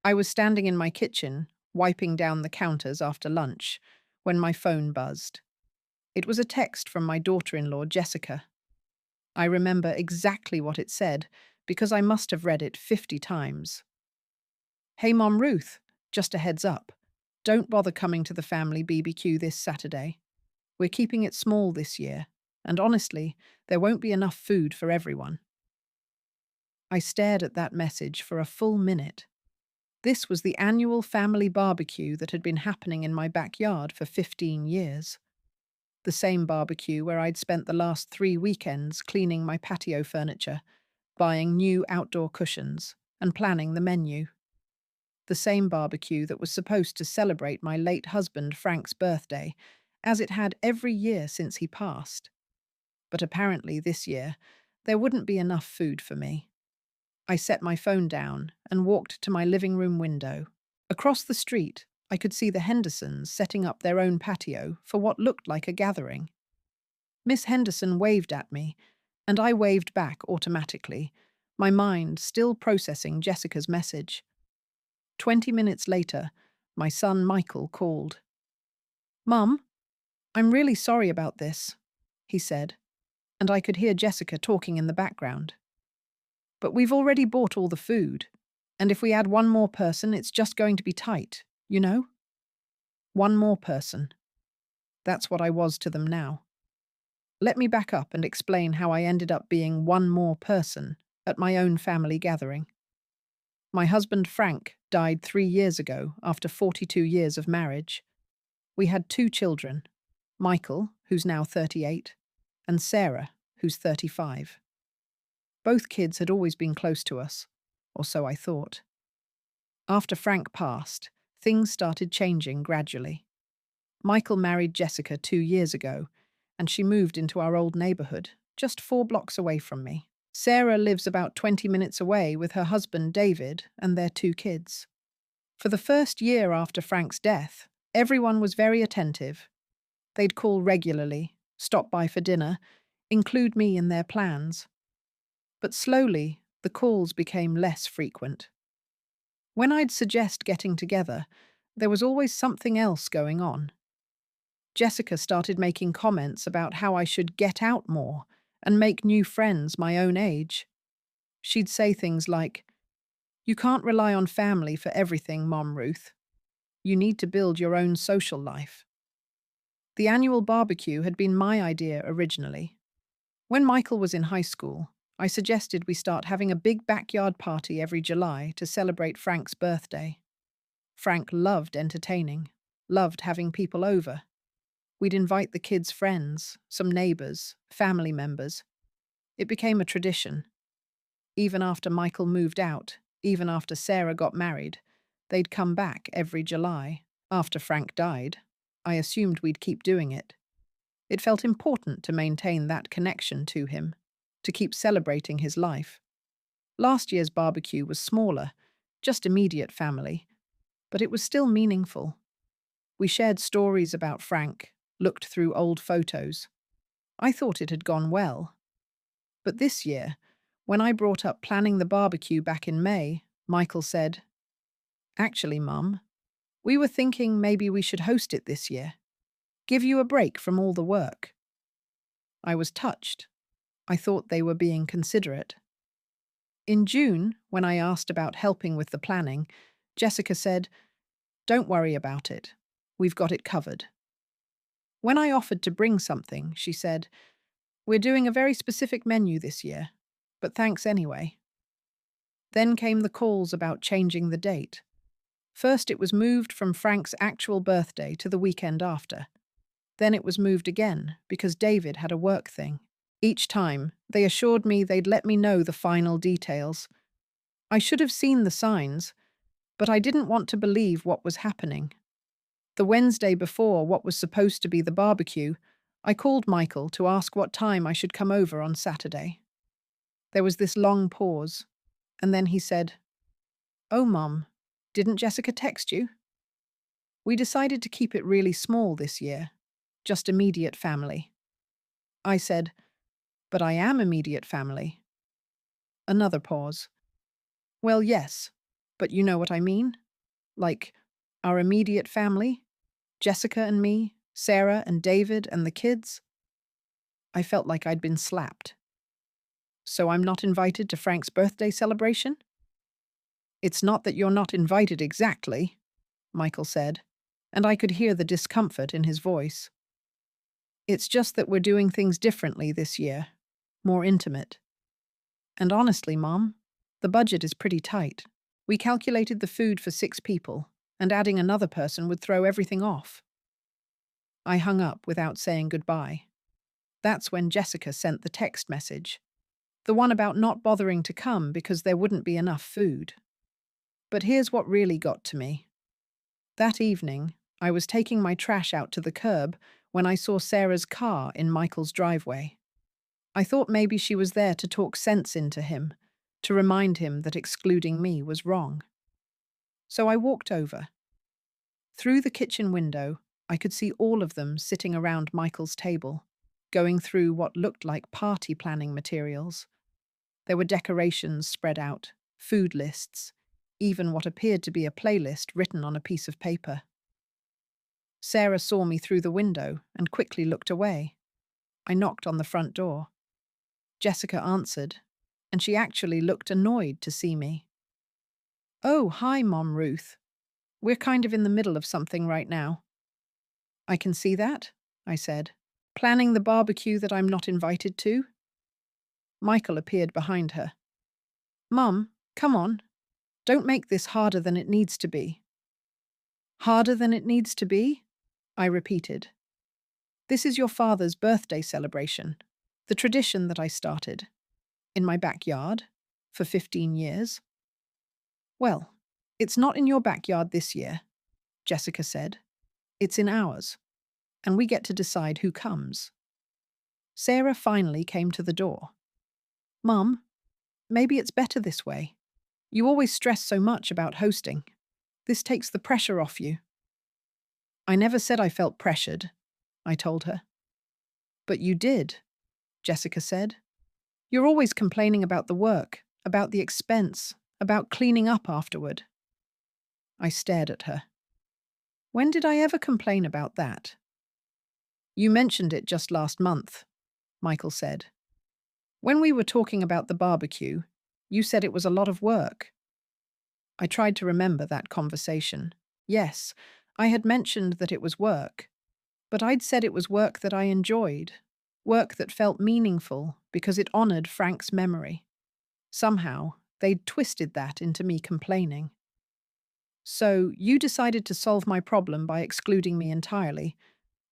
I was standing in my kitchen, wiping down the counters after lunch, when my phone buzzed. It was a text from my daughter-in-law, Jessica. I remember exactly what it said because I must have read it 50 times. Hey Mom Ruth, just a heads up. Don't bother coming to the family BBQ this Saturday. We're keeping it small this year, and honestly, there won't be enough food for everyone. I stared at that message for a full minute. This was the annual family barbecue that had been happening in my backyard for 15 years. The same barbecue where I'd spent the last 3 weekends cleaning my patio furniture, buying new outdoor cushions, and planning the menu. The same barbecue that was supposed to celebrate my late husband Frank's birthday, as it had every year since he passed. But apparently this year, there wouldn't be enough food for me. I set my phone down and walked to my living room window. Across the street, I could see the Hendersons setting up their own patio for what looked like a gathering. Miss Henderson waved at me, and I waved back automatically, my mind still processing Jessica's message. 20 minutes later, my son Michael called. "Mum, I'm really sorry about this," he said, and I could hear Jessica talking in the background. "But we've already bought all the food, and if we add one more person, it's just going to be tight, you know?" One more person. That's what I was to them now. Let me back up and explain how I ended up being one more person at my own family gathering. My husband Frank died 3 years ago after 42 years of marriage. We had 2 children, Michael, who's now 38, and Sarah, who's 35. Both kids had always been close to us, or so I thought. After Frank passed, things started changing gradually. Michael married Jessica 2 years ago, and she moved into our old neighborhood, just 4 blocks away from me. Sarah lives about 20 minutes away with her husband David and their 2 kids. For the first year after Frank's death, everyone was very attentive. They'd call regularly, stop by for dinner, include me in their plans. But slowly, the calls became less frequent. When I'd suggest getting together, there was always something else going on. Jessica started making comments about how I should get out more and make new friends my own age. She'd say things like, "You can't rely on family for everything, Mom Ruth. You need to build your own social life." The annual barbecue had been my idea originally. When Michael was in high school, I suggested we start having a big backyard party every July to celebrate Frank's birthday. Frank loved entertaining, loved having people over. We'd invite the kids' friends, some neighbors, family members. It became a tradition. Even after Michael moved out, even after Sarah got married, they'd come back every July. After Frank died, I assumed we'd keep doing it. It felt important to maintain that connection to him, to keep celebrating his life. Last year's barbecue was smaller, just immediate family, but it was still meaningful. We shared stories about Frank, looked through old photos. I thought it had gone well. But this year, when I brought up planning the barbecue back in May, Michael said, "Actually, Mum, we were thinking maybe we should host it this year. Give you a break from all the work." I was touched. I thought they were being considerate. In June, when I asked about helping with the planning, Jessica said, "Don't worry about it. We've got it covered." When I offered to bring something, she said, "We're doing a very specific menu this year, but thanks anyway." Then came the calls about changing the date. First it was moved from Frank's actual birthday to the weekend after. Then it was moved again because David had a work thing. Each time, they assured me they'd let me know the final details. I should have seen the signs, but I didn't want to believe what was happening. The Wednesday before what was supposed to be the barbecue, I called Michael to ask what time I should come over on Saturday. There was this long pause, and then he said, "Oh, Mum, didn't Jessica text you?" We decided to keep it really small this year, just immediate family. I said, "But I am immediate family." Another pause. "Well, yes, But you know what I mean? Like, our immediate family, Jessica and me, Sarah and David and the kids. I felt like I'd been slapped. So I'm not invited to Frank's birthday celebration? It's not that you're not invited exactly, Michael said, and I could hear the discomfort in his voice. It's just that we're doing things differently this year, more intimate. And honestly, Mom, the budget is pretty tight. We calculated the food for 6 people, and adding another person would throw everything off. I hung up without saying goodbye. That's when Jessica sent the text message, the one about not bothering to come because there wouldn't be enough food. But here's what really got to me. That evening, I was taking my trash out to the curb when I saw Sarah's car in Michael's driveway. I thought maybe she was there to talk sense into him, to remind him that excluding me was wrong. So I walked over. Through the kitchen window, I could see all of them sitting around Michael's table, going through what looked like party planning materials. There were decorations spread out, food lists, even what appeared to be a playlist written on a piece of paper. Sarah saw me through the window and quickly looked away. I knocked on the front door. Jessica answered, and she actually looked annoyed to see me. "Oh, hi, Mom Ruth. We're kind of in the middle of something right now." "I can see that," I said. "Planning the barbecue that I'm not invited to?" Michael appeared behind her. "Mum, come on. Don't make this harder than it needs to be." "Harder than it needs to be?" I repeated. "This is your father's birthday celebration, the tradition that I started, in my backyard, for 15 years. "Well, it's not in your backyard this year," Jessica said. "It's in ours, and we get to decide who comes." Sarah finally came to the door. "Mum, maybe it's better this way. You always stress so much about hosting. This takes the pressure off you." "I never said I felt pressured," I told her. "But you did," Jessica said. "You're always complaining about the work, about the expense, about cleaning up afterward." I stared at her. "When did I ever complain about that?" "You mentioned it just last month," Michael said. "When we were talking about the barbecue, you said it was a lot of work." I tried to remember that conversation. Yes, I had mentioned that it was work, but I'd said it was work that I enjoyed, work that felt meaningful because it honored Frank's memory. Somehow, they'd twisted that into me complaining. "So, you decided to solve my problem by excluding me entirely,"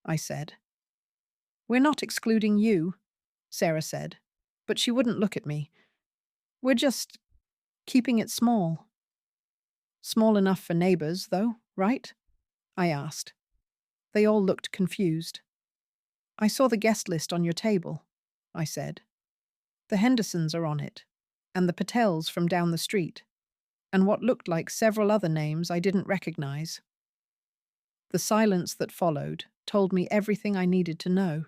I said. "We're not excluding you," Sarah said, but she wouldn't look at me. "We're just keeping it small." "Small enough for neighbors, though, right?" I asked. They all looked confused. "I saw the guest list on your table," I said. "The Hendersons are on it, and the Patels from down the street, and what looked like several other names I didn't recognize." The silence that followed told me everything I needed to know.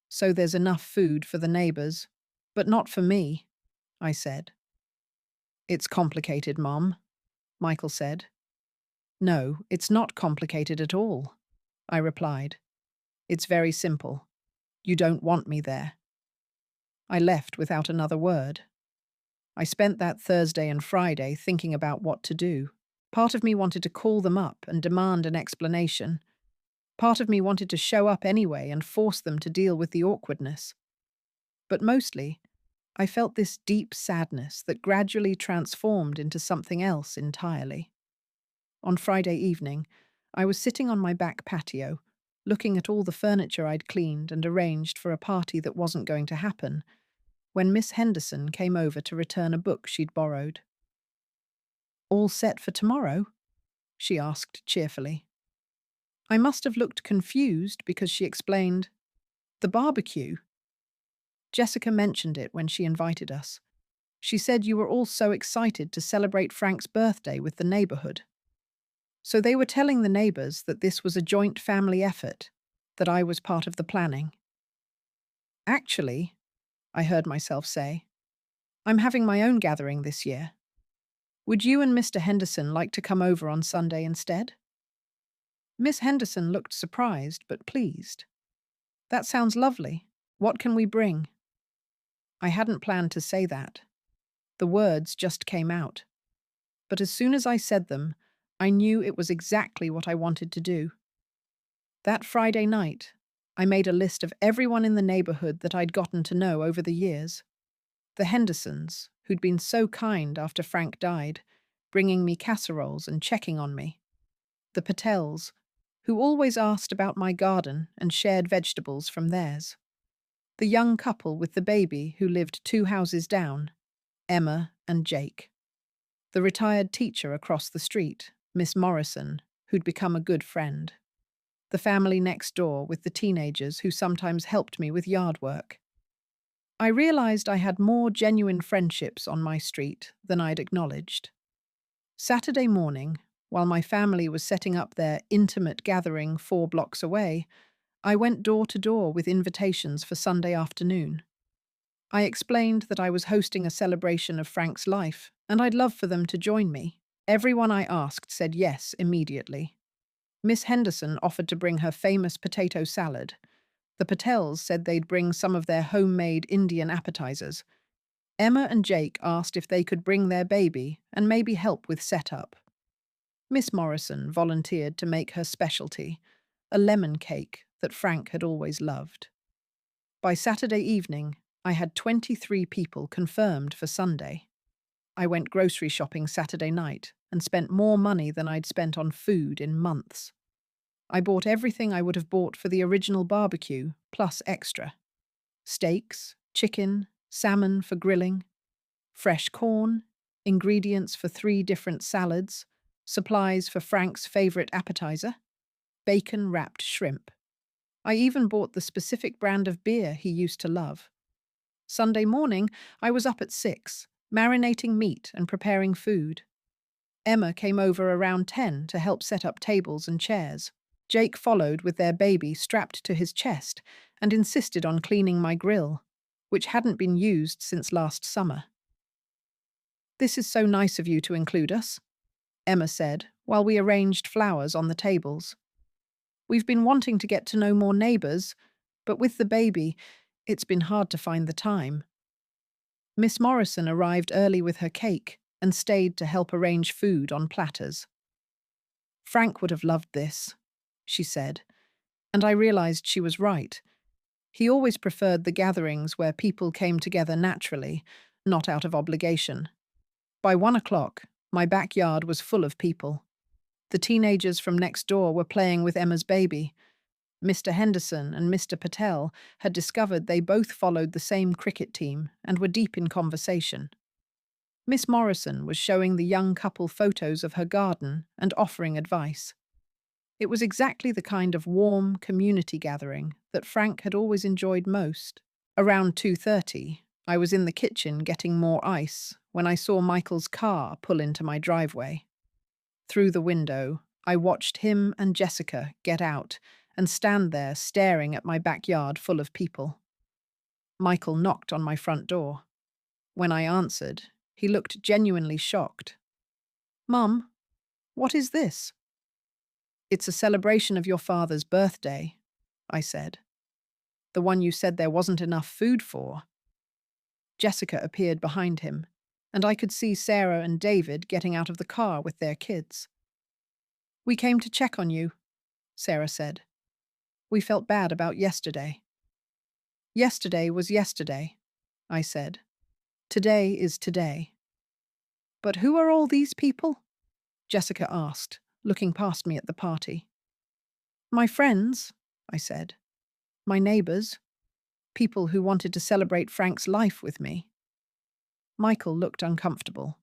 "So there's enough food for the neighbors, but not for me," I said. "It's complicated, Mom," Michael said. "No, it's not complicated at all," I replied. "It's very simple. You don't want me there." I left without another word. I spent that Thursday and Friday thinking about what to do. Part of me wanted to call them up and demand an explanation. Part of me wanted to show up anyway and force them to deal with the awkwardness. But mostly, I felt this deep sadness that gradually transformed into something else entirely. On Friday evening, I was sitting on my back patio, looking at all the furniture I'd cleaned and arranged for a party that wasn't going to happen, when Miss Henderson came over to return a book she'd borrowed. "All set for tomorrow?" she asked cheerfully. I must have looked confused because she explained, "The barbecue." Jessica mentioned it when she invited us. She said you were all so excited to celebrate Frank's birthday with the neighborhood. So they were telling the neighbors that this was a joint family effort, that I was part of the planning. "Actually," I heard myself say, "I'm having my own gathering this year." Would you and Mr. Henderson like to come over on Sunday instead? Miss Henderson looked surprised but pleased. That sounds lovely. What can we bring? I hadn't planned to say that. The words just came out. But as soon as I said them, I knew it was exactly what I wanted to do. That Friday night, I made a list of everyone in the neighborhood that I'd gotten to know over the years. The Hendersons, who'd been so kind after Frank died, bringing me casseroles and checking on me. The Patels, who always asked about my garden and shared vegetables from theirs. The young couple with the baby who lived 2 houses down, Emma and Jake. The retired teacher across the street, Miss Morrison, who'd become a good friend. The family next door with the teenagers who sometimes helped me with yard work. I realized I had more genuine friendships on my street than I'd acknowledged. Saturday morning, while my family was setting up their intimate gathering 4 blocks away, I went door to door with invitations for Sunday afternoon. I explained that I was hosting a celebration of Frank's life, and I'd love for them to join me. Everyone I asked said yes immediately. Miss Henderson offered to bring her famous potato salad. The Patels said they'd bring some of their homemade Indian appetizers. Emma and Jake asked if they could bring their baby and maybe help with setup. Miss Morrison volunteered to make her specialty, a lemon cake that Frank had always loved. By Saturday evening, I had 23 people confirmed for Sunday. I went grocery shopping Saturday night and spent more money than I'd spent on food in months. I bought everything I would have bought for the original barbecue, plus extra. Steaks, chicken, salmon for grilling, fresh corn, ingredients for 3 different salads, supplies for Frank's favorite appetizer, bacon-wrapped shrimp. I even bought the specific brand of beer he used to love. Sunday morning, I was up at 6, marinating meat and preparing food. Emma came over around 10 to help set up tables and chairs. Jake followed with their baby strapped to his chest and insisted on cleaning my grill, which hadn't been used since last summer. "This is so nice of you to include us," Emma said, while we arranged flowers on the tables. "We've been wanting to get to know more neighbors, but with the baby, it's been hard to find the time." Miss Morrison arrived early with her cake and stayed to help arrange food on platters. "Frank would have loved this," she said, and I realized she was right. He always preferred the gatherings where people came together naturally, not out of obligation. By 1 o'clock, my backyard was full of people. The teenagers from next door were playing with Emma's baby. Mr. Henderson and Mr. Patel had discovered they both followed the same cricket team and were deep in conversation. Miss Morrison was showing the young couple photos of her garden and offering advice. It was exactly the kind of warm community gathering that Frank had always enjoyed most. Around 2:30, I was in the kitchen getting more ice when I saw Michael's car pull into my driveway. Through the window, I watched him and Jessica get out and stand there staring at my backyard full of people. Michael knocked on my front door. When I answered, he looked genuinely shocked. "Mum, what is this?" "It's a celebration of your father's birthday," I said. "The one you said there wasn't enough food for." Jessica appeared behind him, and I could see Sarah and David getting out of the car with their kids. "We came to check on you," Sarah said. "We felt bad about yesterday." "Yesterday was yesterday," I said. "Today is today." "But who are all these people?" Jessica asked, looking past me at the party. "My friends," I said. "My neighbors. People who wanted to celebrate Frank's life with me." Michael looked uncomfortable.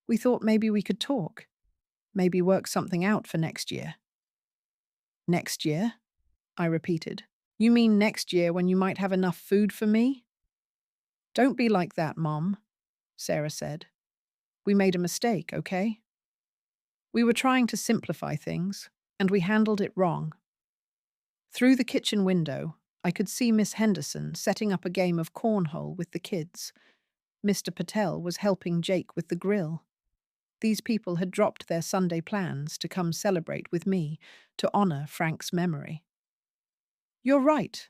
"We thought maybe we could talk. Maybe work something out for next year." "Next year?" I repeated. "You mean next year when you might have enough food for me?" "Don't be like that, Mom," Sarah said. "We made a mistake, okay? We were trying to simplify things, and we handled it wrong." Through the kitchen window, I could see Miss Henderson setting up a game of cornhole with the kids. Mr. Patel was helping Jake with the grill. These people had dropped their Sunday plans to come celebrate with me to honor Frank's memory. You're right,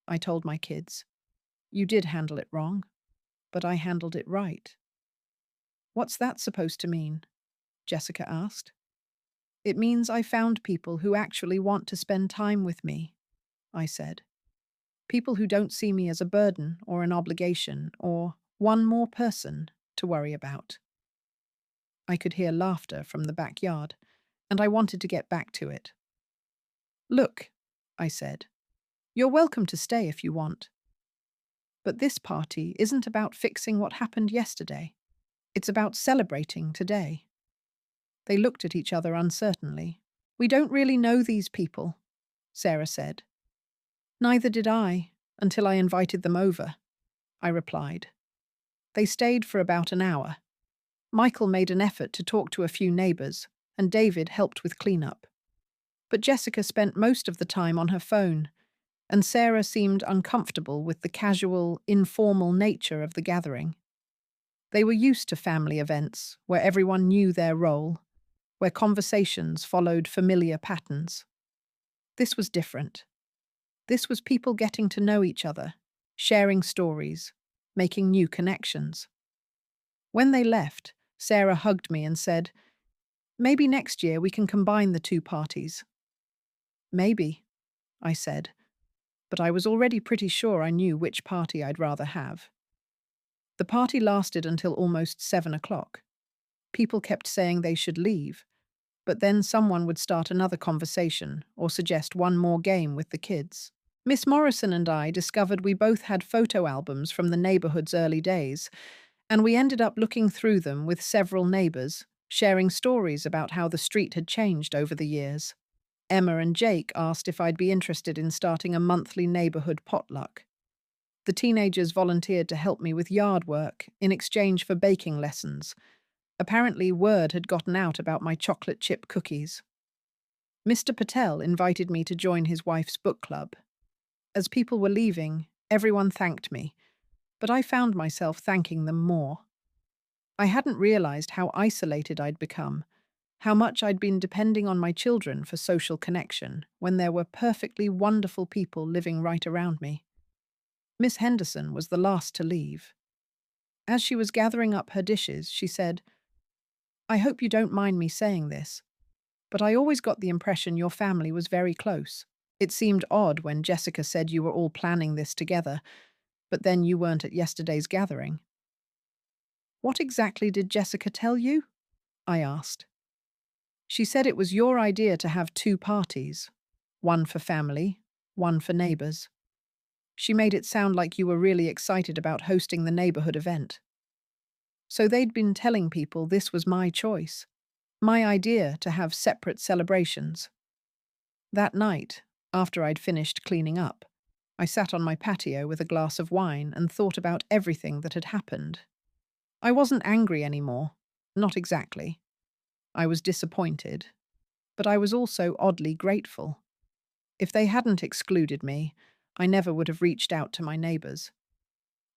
I told my kids. You did handle it wrong, but I handled it right. What's that supposed to mean? Jessica asked. It means I found people who actually want to spend time with me, I said. People who don't see me as a burden or an obligation or one more person to worry about. I could hear laughter from the backyard, and I wanted to get back to it. Look, I said, you're welcome to stay if you want. But this party isn't about fixing what happened yesterday. It's about celebrating today. They looked at each other uncertainly. We don't really know these people, Sarah said. Neither did I, until I invited them over, I replied. They stayed for about an hour. Michael made an effort to talk to a few neighbours, and David helped with cleanup. But Jessica spent most of the time on her phone, and Sarah seemed uncomfortable with the casual, informal nature of the gathering. They were used to family events where everyone knew their role, where conversations followed familiar patterns. This was different. This was people getting to know each other, sharing stories, making new connections. When they left, Sarah hugged me and said, "Maybe next year we can combine the two parties." Maybe, I said, but I was already pretty sure I knew which party I'd rather have. The party lasted until almost 7 o'clock. People kept saying they should leave, but then someone would start another conversation or suggest one more game with the kids. Miss Morrison and I discovered we both had photo albums from the neighbourhood's early days, and we ended up looking through them with several neighbours, sharing stories about how the street had changed over the years. Emma and Jake asked if I'd be interested in starting a monthly neighbourhood potluck. The teenagers volunteered to help me with yard work in exchange for baking lessons. Apparently, word had gotten out about my chocolate chip cookies. Mr. Patel invited me to join his wife's book club. As people were leaving, everyone thanked me, but I found myself thanking them more. I hadn't realized how isolated I'd become, how much I'd been depending on my children for social connection when there were perfectly wonderful people living right around me. Miss Henderson was the last to leave. As she was gathering up her dishes, she said, "I hope you don't mind me saying this, but I always got the impression your family was very close. It seemed odd when Jessica said you were all planning this together, but then you weren't at yesterday's gathering." "What exactly did Jessica tell you?" I asked. "She said it was your idea to have two parties, one for family, one for neighbours. She made it sound like you were really excited about hosting the neighbourhood event. So they'd been telling people this was my choice, my idea to have separate celebrations." That night, after I'd finished cleaning up, I sat on my patio with a glass of wine and thought about everything that had happened. I wasn't angry anymore, not exactly. I was disappointed, but I was also oddly grateful. If they hadn't excluded me, I never would have reached out to my neighbours.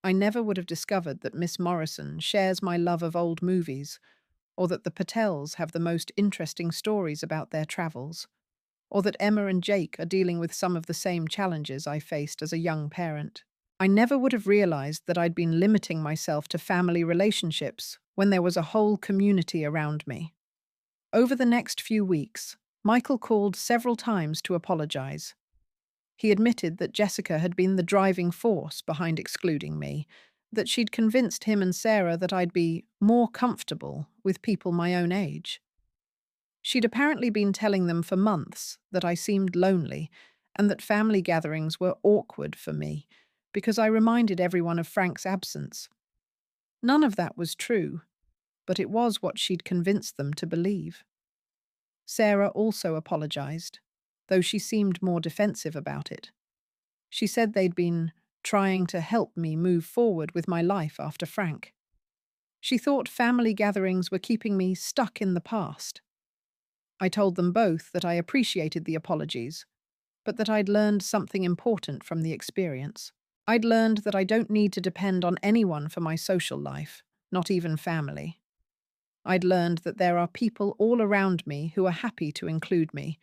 I never would have discovered that Miss Morrison shares my love of old movies, or that the Patels have the most interesting stories about their travels, or that Emma and Jake are dealing with some of the same challenges I faced as a young parent. I never would have realized that I'd been limiting myself to family relationships when there was a whole community around me. Over the next few weeks, Michael called several times to apologize. He admitted that Jessica had been the driving force behind excluding me, that she'd convinced him and Sarah that I'd be more comfortable with people my own age. She'd apparently been telling them for months that I seemed lonely and that family gatherings were awkward for me because I reminded everyone of Frank's absence. None of that was true, but it was what she'd convinced them to believe. Sarah also apologized, though she seemed more defensive about it. She said they'd been trying to help me move forward with my life after Frank. She thought family gatherings were keeping me stuck in the past. I told them both that I appreciated the apologies, but that I'd learned something important from the experience. I'd learned that I don't need to depend on anyone for my social life, not even family. I'd learned that there are people all around me who are happy to include me,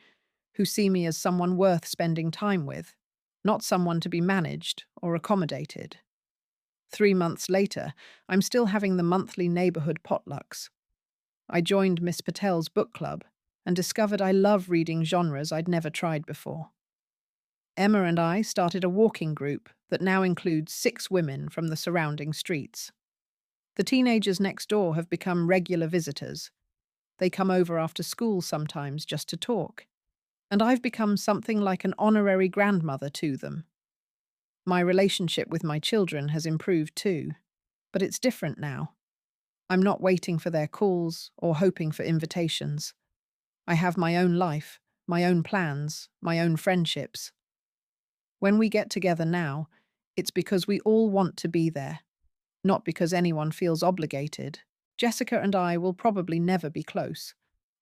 who see me as someone worth spending time with, not someone to be managed or accommodated. 3 months later, I'm still having the monthly neighborhood potlucks. I joined Miss Patel's book club and discovered I love reading genres I'd never tried before. Emma and I started a walking group that now includes 6 women from the surrounding streets. The teenagers next door have become regular visitors. They come over after school sometimes just to talk. And I've become something like an honorary grandmother to them. My relationship with my children has improved too, but it's different now. I'm not waiting for their calls or hoping for invitations. I have my own life, my own plans, my own friendships. When we get together now, it's because we all want to be there, not because anyone feels obligated. Jessica and I will probably never be close,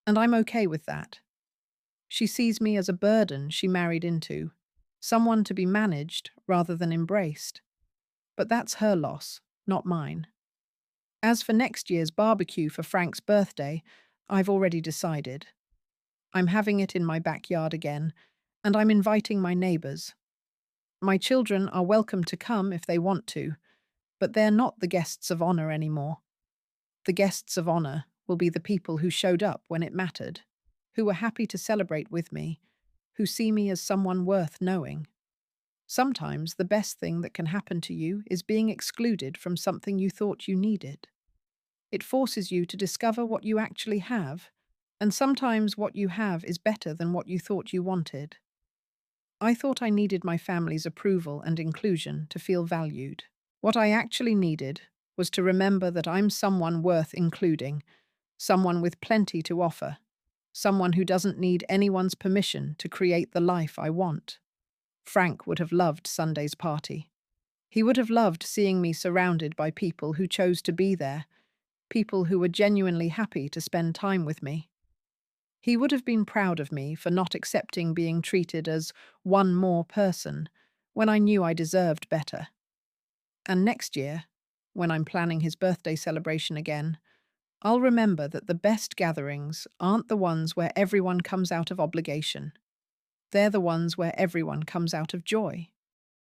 and I'm okay with that. She sees me as a burden she married into, someone to be managed rather than embraced. But that's her loss, not mine. As for next year's barbecue for Frank's birthday, I've already decided. I'm having it in my backyard again, and I'm inviting my neighbors. My children are welcome to come if they want to, but they're not the guests of honor anymore. The guests of honor will be the people who showed up when it mattered, who were happy to celebrate with me, who see me as someone worth knowing. Sometimes the best thing that can happen to you is being excluded from something you thought you needed. It forces you to discover what you actually have, and sometimes what you have is better than what you thought you wanted. I thought I needed my family's approval and inclusion to feel valued. What I actually needed was to remember that I'm someone worth including, someone with plenty to offer, someone who doesn't need anyone's permission to create the life I want. Frank would have loved Sunday's party. He would have loved seeing me surrounded by people who chose to be there, people who were genuinely happy to spend time with me. He would have been proud of me for not accepting being treated as one more person when I knew I deserved better. And next year, when I'm planning his birthday celebration again, I'll remember that the best gatherings aren't the ones where everyone comes out of obligation. They're the ones where everyone comes out of joy.